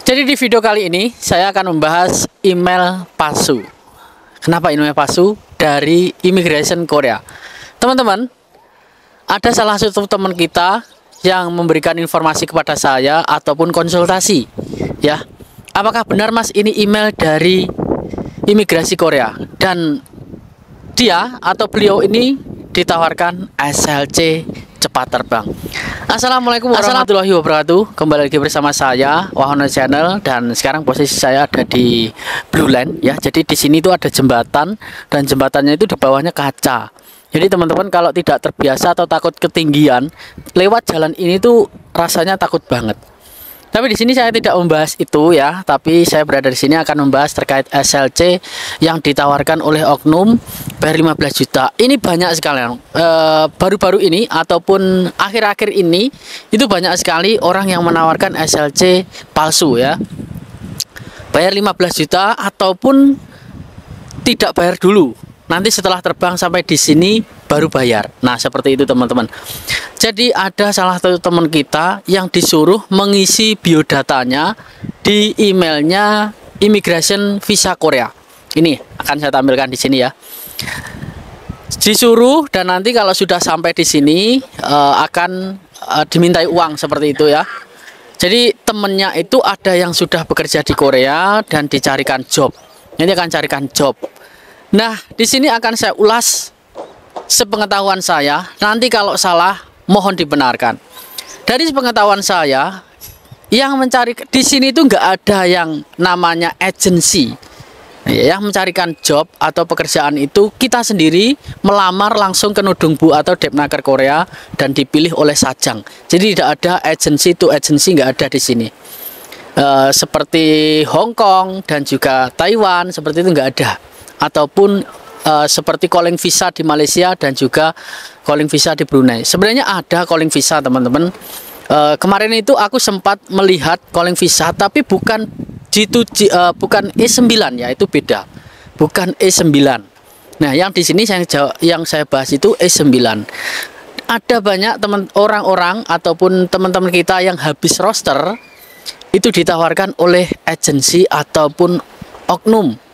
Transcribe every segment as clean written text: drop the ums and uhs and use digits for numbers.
Jadi di video kali ini saya akan membahas email palsu. Kenapa email palsu dari Immigration Korea? Teman-teman, ada salah satu teman kita yang memberikan informasi kepada saya ataupun konsultasi, ya. Apakah benar Mas ini email dari Imigrasi Korea? Dan dia atau beliau ini ditawarkan SLC cepat terbang. Assalamualaikum warahmatullahi wabarakatuh. Kembali lagi bersama saya Wahono Channel, dan sekarang posisi saya ada di Blue Line, ya. Jadi di sini tuh ada jembatan, dan jembatannya itu di bawahnya kaca. Jadi teman-teman kalau tidak terbiasa atau takut ketinggian lewat jalan ini tuh rasanya takut banget. Tapi di sini saya tidak membahas itu, ya, tapi saya berada di sini akan membahas terkait SLC yang ditawarkan oleh oknum bayar 15 juta. Ini banyak sekali, baru-baru ini ataupun akhir-akhir ini itu banyak sekali orang yang menawarkan SLC palsu, ya. Bayar 15 juta ataupun tidak bayar dulu. Nanti setelah terbang sampai di sini baru bayar. Nah, seperti itu teman-teman. Jadi ada salah satu teman kita yang disuruh mengisi biodatanya di emailnya Immigration Visa Korea. Ini akan saya tampilkan di sini, ya. Disuruh, dan nanti kalau sudah sampai di sini akan dimintai uang seperti itu, ya. Jadi temennya itu ada yang sudah bekerja di Korea dan dicarikan job. Ini akan carikan job. Nah, di sini akan saya ulas sepengetahuan saya. Nanti kalau salah mohon dibenarkan. Dari sepengetahuan saya, yang mencari di sini itu nggak ada yang namanya agensi. Yang mencarikan job atau pekerjaan itu kita sendiri melamar langsung ke Nudungbu atau Depnaker Korea dan dipilih oleh Sajang. Jadi tidak ada agensi to agensi, nggak ada di sini. Seperti Hong Kong dan juga Taiwan seperti itu nggak ada. Ataupun seperti calling visa di Malaysia dan juga calling visa di Brunei. Sebenarnya ada calling visa, teman-teman. Kemarin itu aku sempat melihat calling visa, tapi bukan bukan E9, ya, itu beda. Bukan E9. Nah, yang di sini yang saya bahas itu E9. Ada banyak orang-orang ataupun teman-teman kita yang habis roster itu ditawarkan oleh agensi ataupun oknum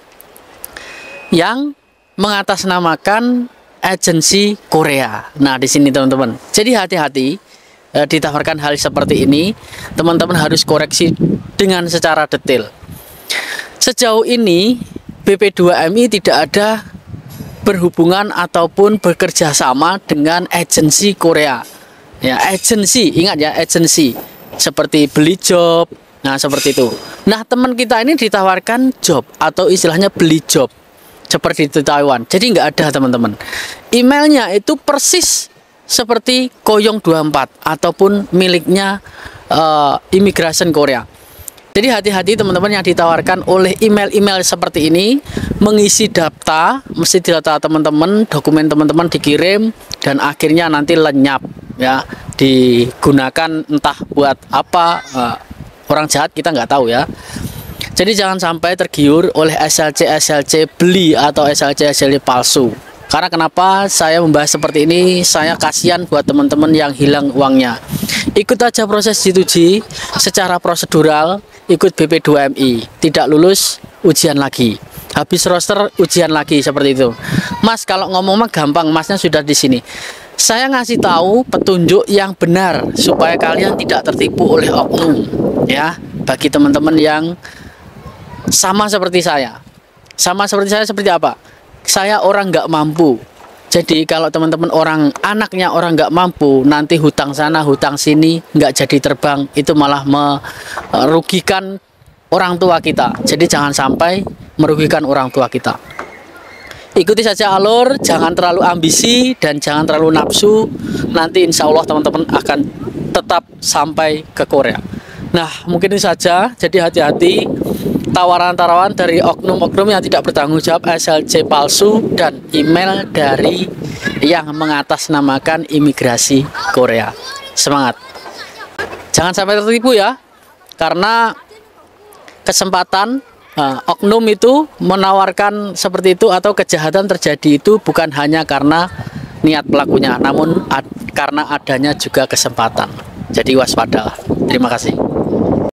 yang mengatasnamakan agensi Korea. Nah, di sini teman-teman. Jadi hati-hati ditawarkan hal seperti ini. Teman-teman harus koreksi dengan secara detail. Sejauh ini BP2MI tidak ada berhubungan ataupun bekerja sama dengan agensi Korea. Ya, agensi, ingat ya, agensi. Seperti beli job. Nah, seperti itu. Nah, teman kita ini ditawarkan job atau istilahnya beli job seperti di Taiwan. Jadi nggak ada, teman-teman. Emailnya itu persis seperti Koyong 24 ataupun miliknya Immigration Korea. Jadi hati-hati teman-teman yang ditawarkan oleh email-email seperti ini. Mengisi data, mesti data teman-teman, dokumen teman-teman dikirim, dan akhirnya nanti lenyap, ya, digunakan entah buat apa. Orang jahat kita nggak tahu, ya. Jadi jangan sampai tergiur oleh SLC beli atau SLC palsu. Karena kenapa saya membahas seperti ini? Saya kasihan buat teman-teman yang hilang uangnya. Ikut aja proses G2G secara prosedural, ikut BP2MI. Tidak lulus, ujian lagi. Habis roster, ujian lagi, seperti itu. Mas, kalau ngomong mah gampang, Masnya sudah di sini. Saya ngasih tahu petunjuk yang benar supaya kalian tidak tertipu oleh oknum, ya. Bagi teman-teman yang sama seperti saya. Sama seperti saya seperti apa? Saya orang nggak mampu. Jadi kalau teman-teman anaknya orang nggak mampu, nanti hutang sana hutang sini, nggak jadi terbang, itu malah merugikan orang tua kita. Jadi jangan sampai merugikan orang tua kita. Ikuti saja alur, jangan terlalu ambisi dan jangan terlalu nafsu. Nanti insya Allah teman-teman akan tetap sampai ke Korea. Nah, mungkin itu saja. Jadi hati-hati tawaran-tawaran dari oknum-oknum yang tidak bertanggung jawab, SLC palsu, dan email dari yang mengatasnamakan Imigrasi Korea. Semangat. Jangan sampai tertipu, ya. Karena kesempatan oknum itu menawarkan seperti itu atau kejahatan terjadi itu bukan hanya karena niat pelakunya, namun karena adanya juga kesempatan. Jadi waspadalah. Terima kasih.